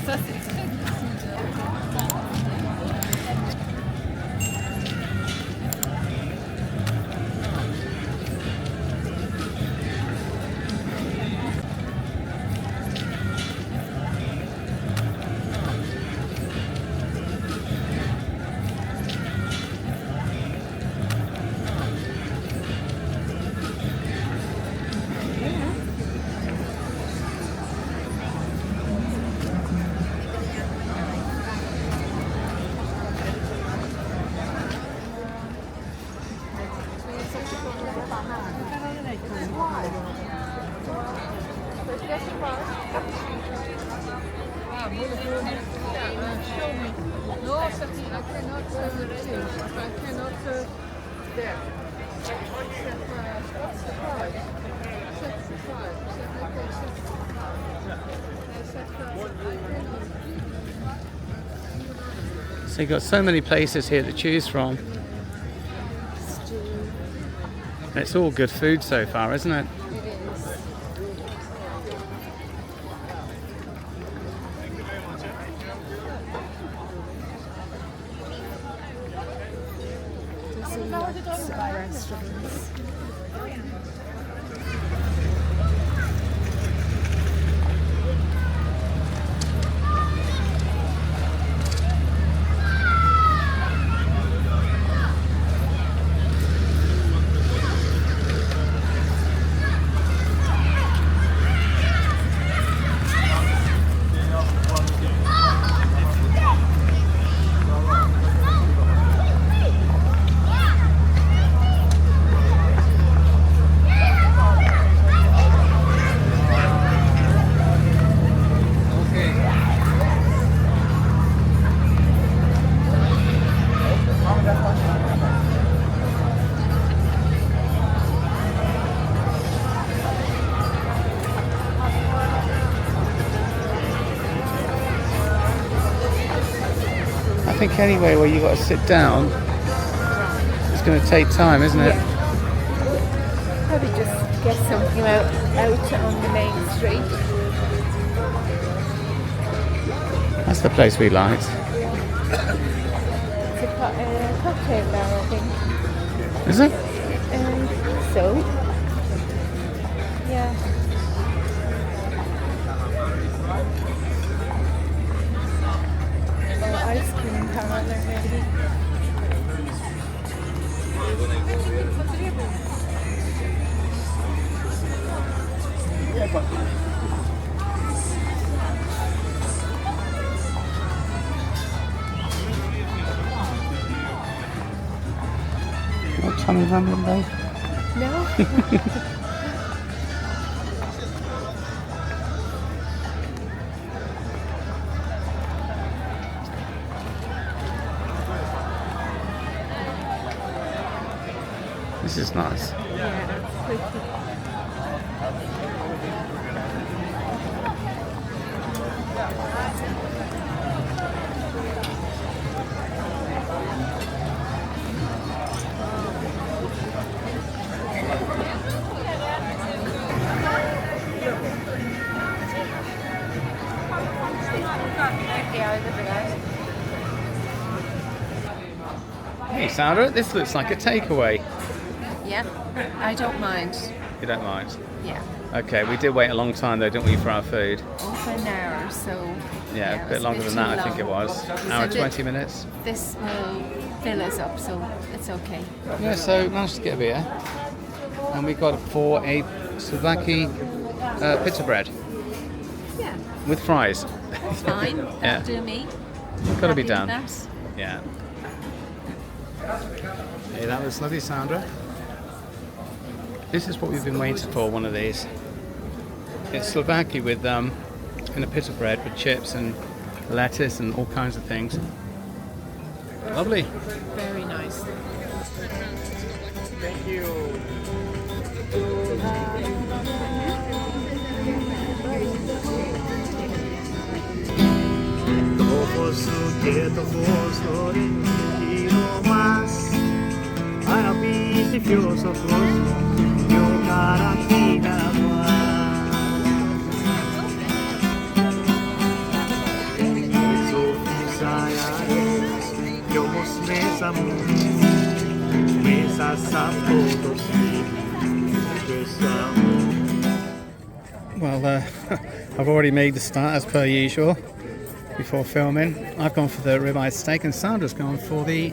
Ça, c'est très So you've got so many places here to choose from. It's all good food so far, isn't it? restaurants. I think anyway where you got to sit down, it's going to take time, isn't it? Probably just get something out on the main street. That's the place we liked. It's a cocktail bar, I think. Is it? So, yeah. Or ice cream parlor, maybe. No tummy rumbling, babe? No? This is nice. Yeah, that's pretty. Hey Sandra, this looks like a takeaway. Yeah, I don't mind. You don't mind? Yeah. Okay, we did wait a long time though, didn't we, for our food? Over an hour, so... Yeah, a it bit was longer than too that, I think long. it was. Hour and 20 minutes. This will fill us up, so it's okay. Yeah, so managed to get a beer. And we got it for a Slovakia pita bread Yeah, with fries. fine. Yeah. Do me. Gotta be Happy done. with that. Yeah. Hey, that was lovely, Sandra. This is what we've been waiting for, one of these. It's Slovakia with in a pita bread with chips and lettuce and all kinds of things. Lovely. Very nice. Thank you. Well, I've already made the start as per usual before filming. I've gone for the ribeye steak and Sandra's gone for the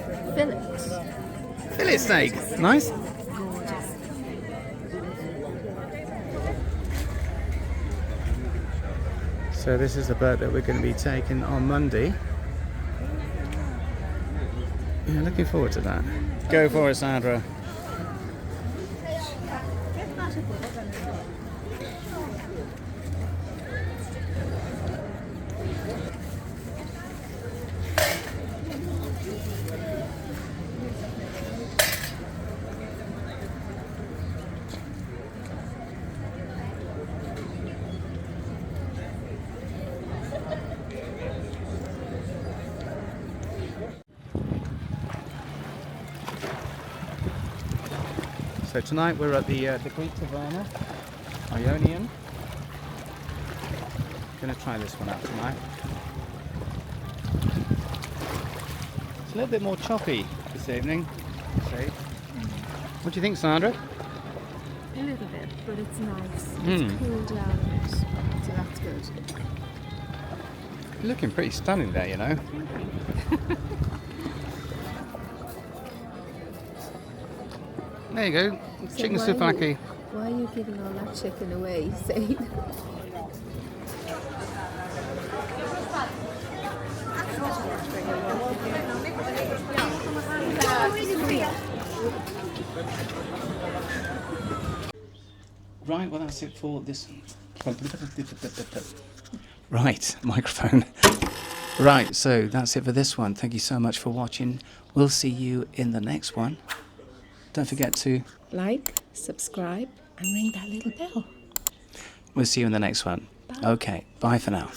fillet steak. Nice. So this is the boat that we're going to be taking on Monday. Yeah, looking forward to that. Go for it, Sandra. So tonight we're at the Greek Taverna, Ionian. Gonna try this one out tonight. It's a little bit more choppy this evening. See? What do you think, Sandra? A little bit, but it's nice. It's cooled down a bit, so that's good. You're looking pretty stunning there, you know. There you go, So chicken why souvlaki. Why are you giving all that chicken away, Zane? Right, well that's it for this. Right, microphone. Right, so that's it for this one. Thank you so much for watching. We'll see you in the next one. Don't forget to Like, subscribe, and ring that little bell. We'll see you in the next one. Bye. Okay, bye for now.